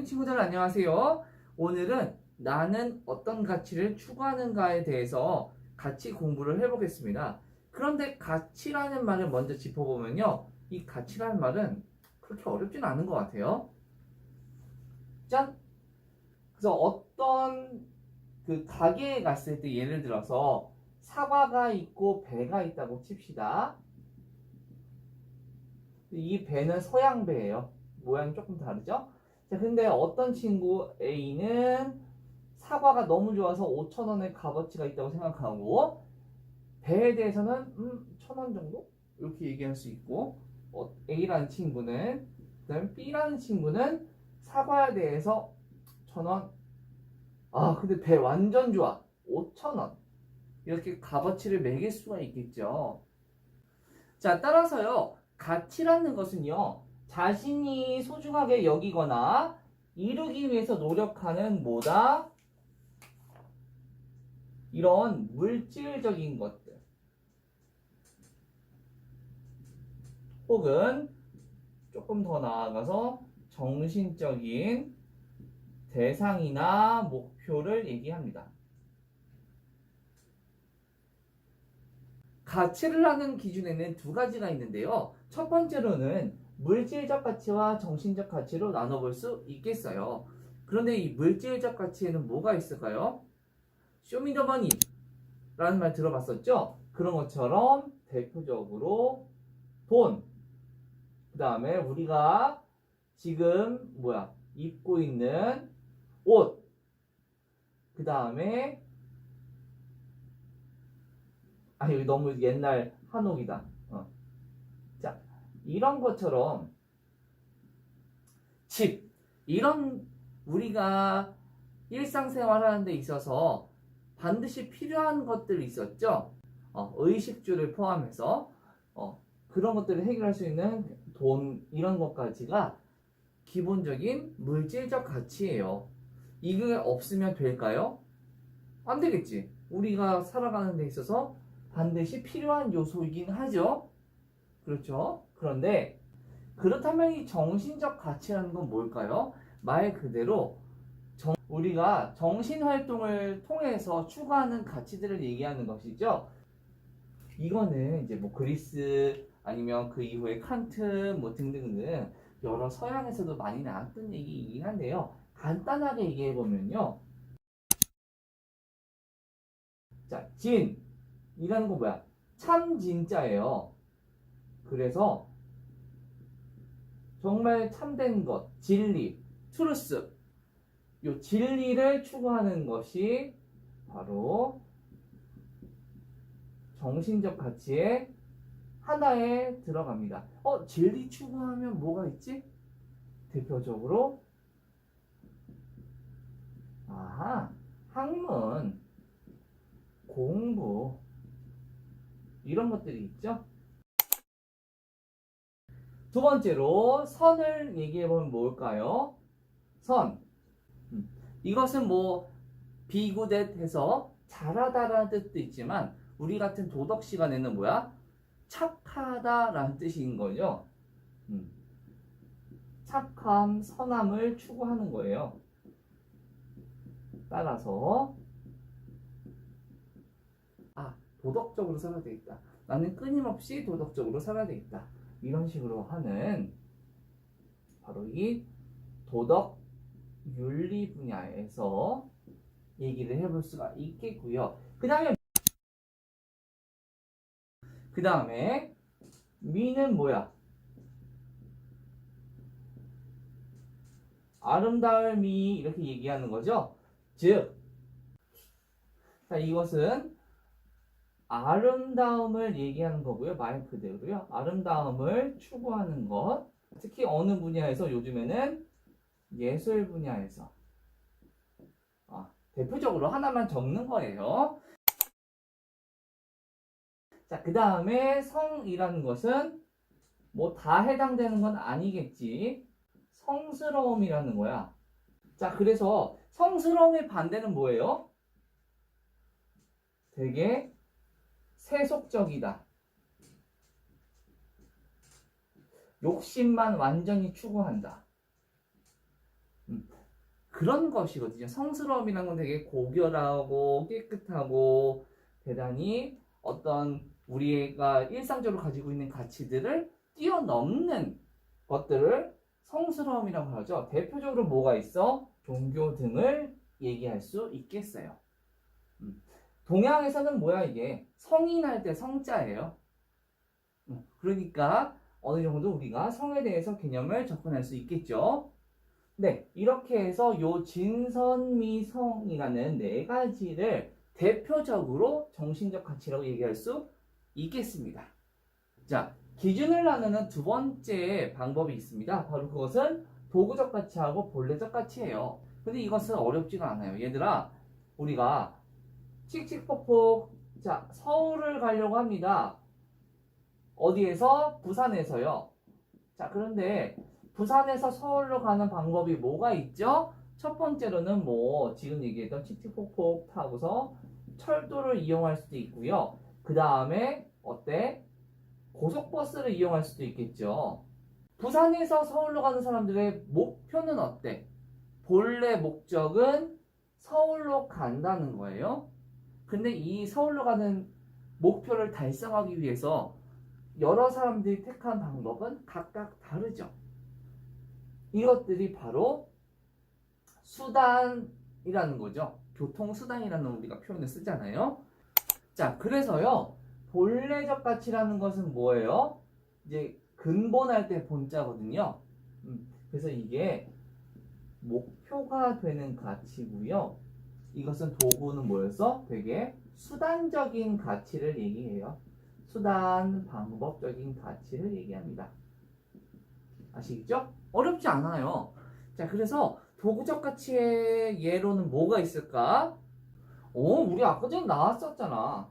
친구들 안녕하세요. 오늘은 나는 어떤 가치를 추구하는가에 대해서 같이 공부를 해보겠습니다. 그런데 가치라는 말을 먼저 짚어보면요. 이 가치라는 말은 그렇게 어렵진 않은 것 같아요. 짠! 그래서 어떤 그 가게에 갔을 때 예를 들어서 사과가 있고 배가 있다고 칩시다. 이 배는 서양 배예요. 모양이 조금 다르죠? 자, 근데 어떤 친구 A는 사과가 너무 좋아서 5,000원의 값어치가 있다고 생각하고 배에 대해서는 1,000원 정도? 이렇게 얘기할 수 있고 A라는 친구는 그다음에 B라는 친구는 사과에 대해서 1,000원 근데 배 완전 좋아 5,000원 이렇게 값어치를 매길 수가 있겠죠. 자, 따라서요 가치라는 것은요 자신이 소중하게 여기거나 이루기 위해서 노력하는 뭐다? 이런 물질적인 것들 혹은 조금 더 나아가서 정신적인 대상이나 목표를 얘기합니다. 가치를 하는 기준에는 두 가지가 있는데요. 첫 번째로는 물질적 가치와 정신적 가치로 나눠볼 수 있겠어요. 그런데 이 물질적 가치에는 뭐가 있을까요? 쇼미더머니라는 말 들어봤었죠? 그런 것처럼 대표적으로 돈, 그 다음에 우리가 지금 입고 있는 옷, 그 다음에 여기 너무 옛날 한옥이다. 자, 이런 것처럼 집, 이런 우리가 일상생활 하는 데 있어서 반드시 필요한 것들이 있었죠. 의식주를 포함해서 그런 것들을 해결할 수 있는 돈, 이런 것까지가 기본적인 물질적 가치예요. 이게 없으면 될까요? 안 되겠지. 우리가 살아가는 데 있어서 반드시 필요한 요소이긴 하죠. 그렇죠? 그런데 그렇다면 이 정신적 가치라는 건 뭘까요? 말 그대로 우리가 정신활동을 통해서 추구하는 가치들을 얘기하는 것이죠. 이거는 이제 그리스 아니면 그 이후에 칸트 등등등 여러 서양에서도 많이 나왔던 얘기이긴 한데요. 간단하게 얘기해 보면요. 자, 진이라는 거 뭐야? 참 진짜예요. 그래서 정말 참된 것, 진리, 트루스. 요 진리를 추구하는 것이 바로 정신적 가치의 하나에 들어갑니다. 진리 추구하면 뭐가 있지? 대표적으로 학문, 공부 이런 것들이 있죠. 두 번째로 선을 얘기해보면 뭘까요? 선. 이것은 비구댓해서 잘하다라는 뜻도 있지만 우리 같은 도덕 시간에는 착하다라는 뜻인 거죠. 착함, 선함을 추구하는 거예요. 따라서 도덕적으로 살아야 되겠다. 나는 끊임없이 도덕적으로 살아야 되겠다. 이런 식으로 하는 바로 이 도덕 윤리 분야에서 얘기를 해볼 수가 있겠고요. 그 다음에 미는 아름다울 미 이렇게 얘기하는 거죠. 즉, 이것은 아름다움을 얘기하는 거고요. 말 그대로요. 아름다움을 추구하는 것. 특히 어느 분야에서 요즘에는 예술 분야에서 대표적으로 하나만 적는 거예요. 자, 그 다음에 성이라는 것은 다 해당되는 건 아니겠지. 성스러움이라는 거야. 자, 그래서 성스러움의 반대는 뭐예요? 되게 세속적이다. 욕심만 완전히 추구한다. 그런 것이거든요. 성스러움이라는 건 되게 고결하고 깨끗하고 대단히 어떤 우리가 일상적으로 가지고 있는 가치들을 뛰어넘는 것들을 성스러움이라고 하죠. 대표적으로 뭐가 있어? 종교 등을 얘기할 수 있겠어요. 동양에서는 뭐야 이게? 성인할 때 성자예요. 그러니까 어느 정도 우리가 성에 대해서 개념을 접근할 수 있겠죠. 네, 이렇게 해서 요 진선미성이라는 네 가지를 대표적으로 정신적 가치라고 얘기할 수 있겠습니다. 자, 기준을 나누는 두 번째 방법이 있습니다. 바로 그것은 도구적 가치하고 본래적 가치예요. 근데 이것은 어렵지가 않아요. 얘들아, 우리가 칙칙폭폭, 자, 서울을 가려고 합니다. 어디에서? 부산에서요. 자, 그런데 부산에서 서울로 가는 방법이 뭐가 있죠? 첫 번째로는 뭐 지금 얘기했던 칙칙폭폭 타고서 철도를 이용할 수도 있고요. 그 다음에 어때? 고속버스를 이용할 수도 있겠죠. 부산에서 서울로 가는 사람들의 목표는 어때? 본래 목적은 서울로 간다는 거예요. 근데 이 서울로 가는 목표를 달성하기 위해서 여러 사람들이 택한 방법은 각각 다르죠. 이것들이 바로 수단이라는 거죠. 교통수단이라는 우리가 표현을 쓰잖아요. 자, 그래서요. 본래적 가치라는 것은 뭐예요? 이제 근본할 때 본자거든요. 그래서 이게 목표가 되는 가치고요. 이것은 도구는 뭐였어? 되게 수단적인 가치를 얘기해요. 수단, 방법적인 가치를 얘기합니다. 아시겠죠? 어렵지 않아요. 자, 그래서 도구적 가치의 예로는 뭐가 있을까? 우리 아까 전에 나왔었잖아.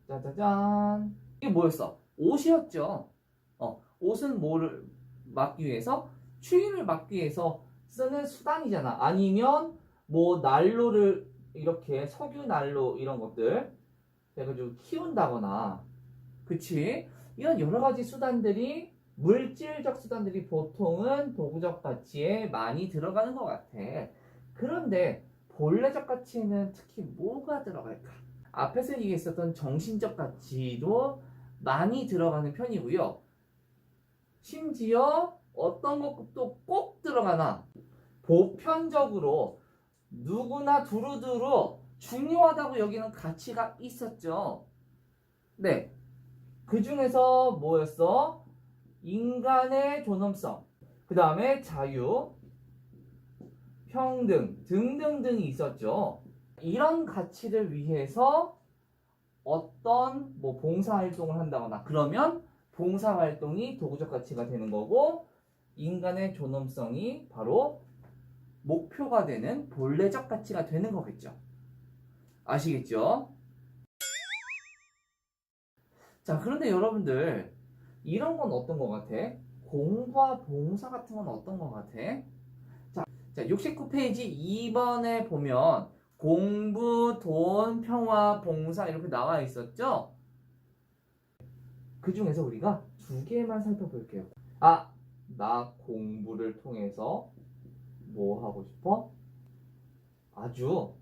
짜자잔. 이게 뭐였어? 옷이었죠. 옷은 뭐를 막기 위해서? 추위를 막기 위해서 쓰는 수단이잖아. 아니면 뭐 난로를 이렇게 석유 난로 이런 것들 해가지고 키운다거나, 그치? 이런 여러 가지 수단들이 물질적 수단들이 보통은 도구적 가치에 많이 들어가는 것 같아. 그런데 본래적 가치에는 특히 뭐가 들어갈까? 앞에서 얘기했었던 정신적 가치도 많이 들어가는 편이고요. 심지어 어떤 것도 꼭 들어가나 보편적으로 누구나 두루두루 중요하다고 여기는 가치가 있었죠. 네. 그 중에서 뭐였어? 인간의 존엄성, 그 다음에 자유, 평등 등등등이 있었죠. 이런 가치를 위해서 어떤 뭐 봉사활동을 한다거나 그러면 봉사활동이 도구적 가치가 되는 거고 인간의 존엄성이 바로 목표가 되는 본래적 가치가 되는 거겠죠. 아시겠죠? 자, 그런데 여러분들 이런 건 어떤 것 같아? 공부와 봉사 같은 건 어떤 것 같아? 자, 69페이지 2번에 보면 공부, 돈, 평화, 봉사 이렇게 나와 있었죠? 그 중에서 우리가 두 개만 살펴볼게요. 나 공부를 통해서 뭐 하고 싶어? 아주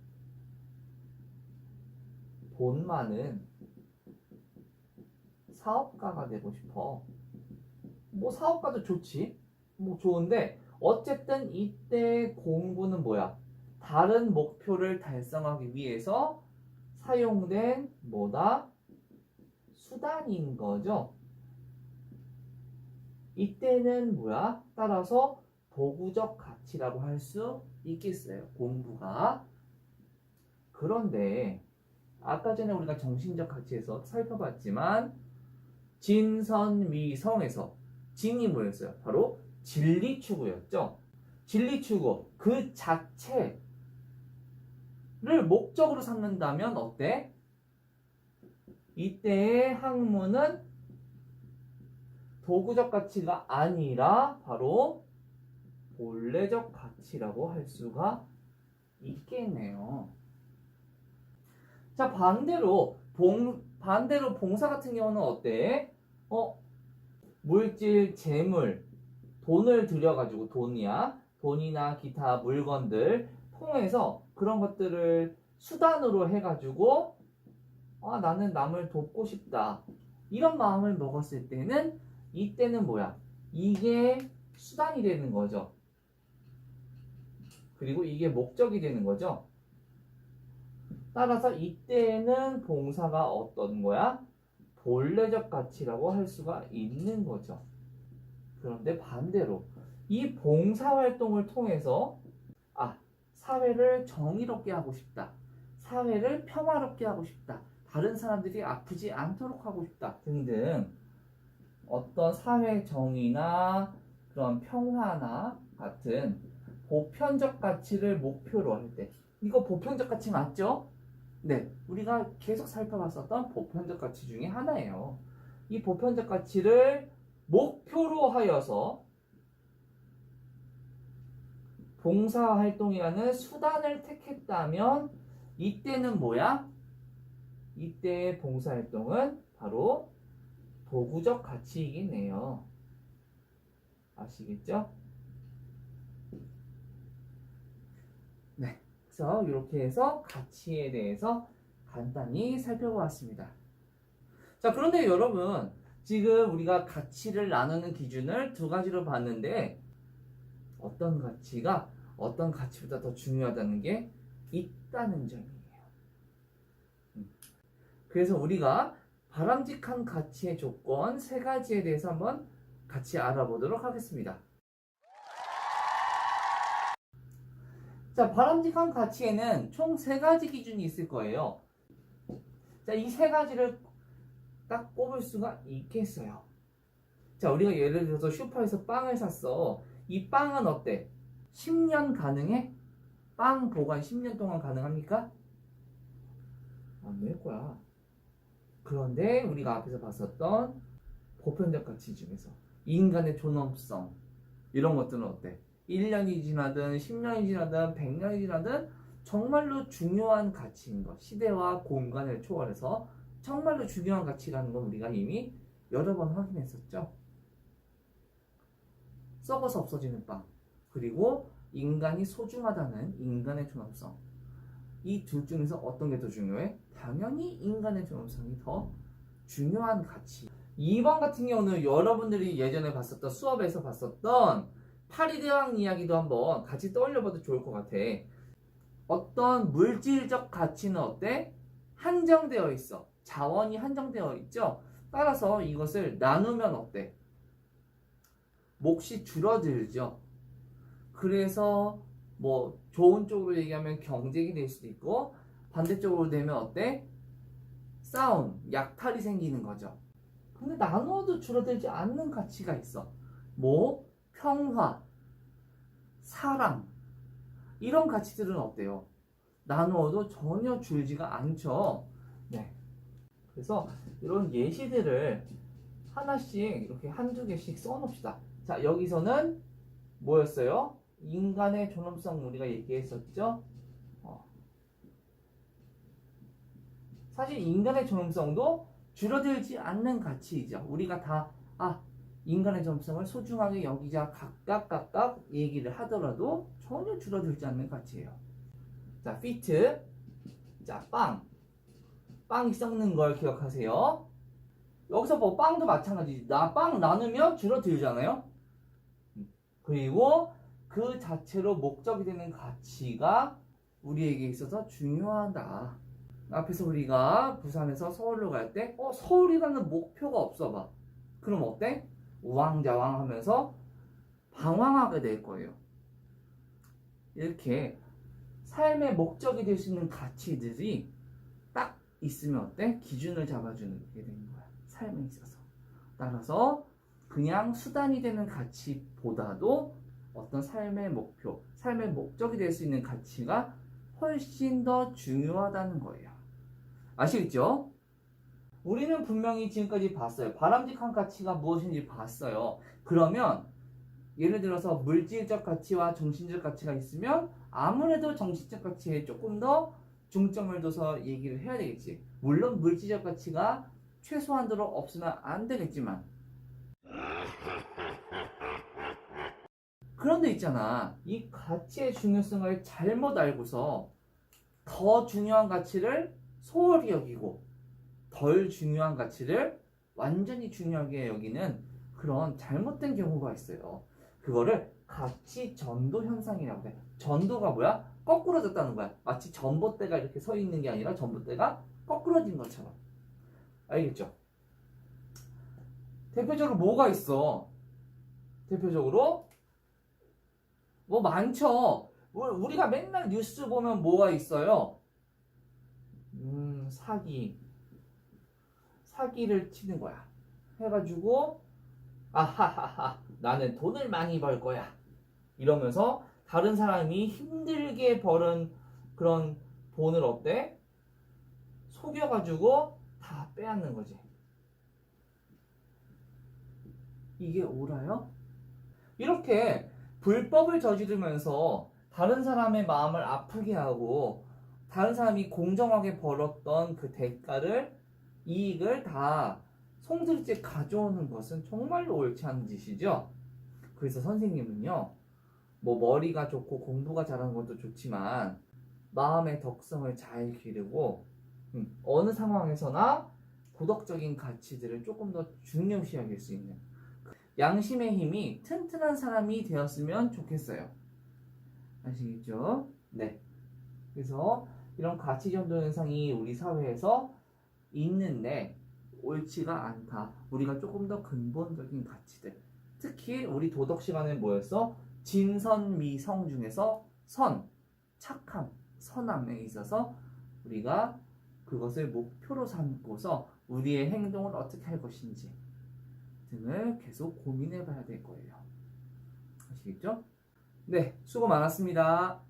돈 많은 사업가가 되고 싶어. 뭐 사업가도 좋지. 뭐 좋은데 어쨌든 이때 공부는 뭐야? 다른 목표를 달성하기 위해서 사용된 뭐다? 수단인 거죠. 이때는 뭐야? 따라서 도구적 가치라고 할 수 있겠어요. 공부가. 그런데 아까 전에 우리가 정신적 가치에서 살펴봤지만 진선미성에서 진이 뭐였어요? 바로 진리추구였죠. 진리추구 그 자체를 목적으로 삼는다면 어때? 이때의 학문은 도구적 가치가 아니라 바로 본래적 가치라고 할 수가 있겠네요. 자, 반대로 봉사 같은 경우는 어때? 물질, 재물, 돈을 들여가지고 돈이야. 돈이나 기타 물건들 통해서 그런 것들을 수단으로 해가지고 나는 남을 돕고 싶다. 이런 마음을 먹었을 때는 이때는 뭐야? 이게 수단이 되는 거죠. 그리고 이게 목적이 되는 거죠. 따라서 이때는 봉사가 어떤 거야? 본래적 가치라고 할 수가 있는 거죠. 그런데 반대로 이 봉사활동을 통해서 사회를 정의롭게 하고 싶다. 사회를 평화롭게 하고 싶다. 다른 사람들이 아프지 않도록 하고 싶다. 등등 어떤 사회 정의나 그런 평화나 같은 보편적 가치를 목표로 할 때 이거 보편적 가치 맞죠? 네, 우리가 계속 살펴봤었던 보편적 가치 중에 하나예요. 이 보편적 가치를 목표로 하여서 봉사활동이라는 수단을 택했다면 이때는 뭐야? 이때의 봉사활동은 바로 도구적 가치이겠네요. 아시겠죠? 네, 그래서 이렇게 해서 가치에 대해서 간단히 살펴보았습니다. 자, 그런데 여러분 지금 우리가 가치를 나누는 기준을 두 가지로 봤는데 어떤 가치가 어떤 가치보다 더 중요하다는 게 있다는 점이에요. 그래서 우리가 바람직한 가치의 조건 세 가지에 대해서 한번 같이 알아보도록 하겠습니다. 자, 바람직한 가치에는 총 세 가지 기준이 있을 거예요. 자, 이 세 가지를 딱 꼽을 수가 있겠어요. 자, 우리가 예를 들어서 슈퍼에서 빵을 샀어. 이 빵은 어때? 10년 가능해? 빵 보관 10년 동안 가능합니까? 안 될 거야. 그런데 우리가 앞에서 봤었던 보편적 가치 중에서 인간의 존엄성 이런 것들은 어때? 1년이 지나든 10년이 지나든 100년이 지나든 정말로 중요한 가치인 것. 시대와 공간을 초월해서 정말로 중요한 가치라는 건 우리가 이미 여러 번 확인했었죠. 썩어서 없어지는 빵, 그리고 인간이 소중하다는 인간의 존엄성. 이 둘 중에서 어떤 게 더 중요해? 당연히 인간의 존엄성이 더 중요한 가치. 2번 같은 경우는 여러분들이 예전에 봤었던 수업에서 봤었던 파리대왕 이야기도 한번 같이 떠올려봐도 좋을 것 같아. 어떤 물질적 가치는 어때? 한정되어 있어. 자원이 한정되어 있죠. 따라서 이것을 나누면 어때? 몫이 줄어들죠. 그래서 뭐 좋은 쪽으로 얘기하면 경쟁이 될 수도 있고 반대쪽으로 되면 어때? 싸움, 약탈이 생기는 거죠. 근데 나누어도 줄어들지 않는 가치가 있어. 뭐 평화, 사랑 이런 가치들은 어때요? 나누어도 전혀 줄지가 않죠. 네. 그래서 이런 예시들을 하나씩 이렇게 한두 개씩 써놓읍시다. 자, 여기서는 뭐였어요? 인간의 존엄성 우리가 얘기했었죠? 사실 인간의 존엄성도 줄어들지 않는 가치이죠. 우리가 다 인간의 존엄성을 소중하게 여기자 각각 얘기를 하더라도 전혀 줄어들지 않는 가치예요. 자, 피트. 자, 빵이 썩는 걸 기억하세요. 여기서 뭐 빵도 마찬가지지. 빵 나누면 줄어들잖아요. 그리고 그 자체로 목적이 되는 가치가 우리에게 있어서 중요하다. 앞에서 우리가 부산에서 서울로 갈 때 서울이라는 목표가 없어 봐. 그럼 어때? 우왕좌왕 하면서 방황하게 될 거예요. 이렇게 삶의 목적이 될 수 있는 가치들이 딱 있으면 어때? 기준을 잡아주는 게 되는 거야. 삶에 있어서. 따라서 그냥 수단이 되는 가치보다도 어떤 삶의 목표, 삶의 목적이 될 수 있는 가치가 훨씬 더 중요하다는 거예요. 아시겠죠? 우리는 분명히 지금까지 봤어요. 바람직한 가치가 무엇인지 봤어요. 그러면 예를 들어서 물질적 가치와 정신적 가치가 있으면 아무래도 정신적 가치에 조금 더 중점을 둬서 얘기를 해야 되겠지. 물론 물질적 가치가 최소한도로 없으면 안 되겠지만 그런데 있잖아. 이 가치의 중요성을 잘못 알고서 더 중요한 가치를 소홀히 여기고 덜 중요한 가치를 완전히 중요하게 여기는 그런 잘못된 경우가 있어요. 그거를 가치 전도 현상이라고 해. 전도가 뭐야? 거꾸러졌다는 거야. 마치 전봇대가 이렇게 서 있는 게 아니라 전봇대가 거꾸러진 것처럼. 알겠죠? 대표적으로 뭐가 있어? 대표적으로 뭐 많죠. 우리가 맨날 뉴스 보면 뭐가 있어요? 사기를 치는 거야. 해가지고 아하하하 나는 돈을 많이 벌 거야. 이러면서 다른 사람이 힘들게 벌은 그런 돈을 어때? 속여가지고 다 빼앗는 거지. 이게 옳아요? 이렇게 불법을 저지르면서 다른 사람의 마음을 아프게 하고 다른 사람이 공정하게 벌었던 그 대가를 이익을 다 송두리째 가져오는 것은 정말로 옳지 않은 짓이죠. 그래서 선생님은요, 뭐 머리가 좋고 공부가 잘하는 것도 좋지만 마음의 덕성을 잘 기르고 어느 상황에서나 도덕적인 가치들을 조금 더 중요시 여길 수 있는 양심의 힘이 튼튼한 사람이 되었으면 좋겠어요. 아시겠죠? 네. 그래서 이런 가치 전도 현상이 우리 사회에서 있는데 옳지가 않다. 우리가 조금 더 근본적인 가치들. 특히 우리 도덕 시간에 뭐였어? 진선미성 중에서 선, 착함, 선함에 있어서 우리가 그것을 목표로 삼고서 우리의 행동을 어떻게 할 것인지 등을 계속 고민해 봐야 될 거예요. 아시겠죠? 네, 수고 많았습니다.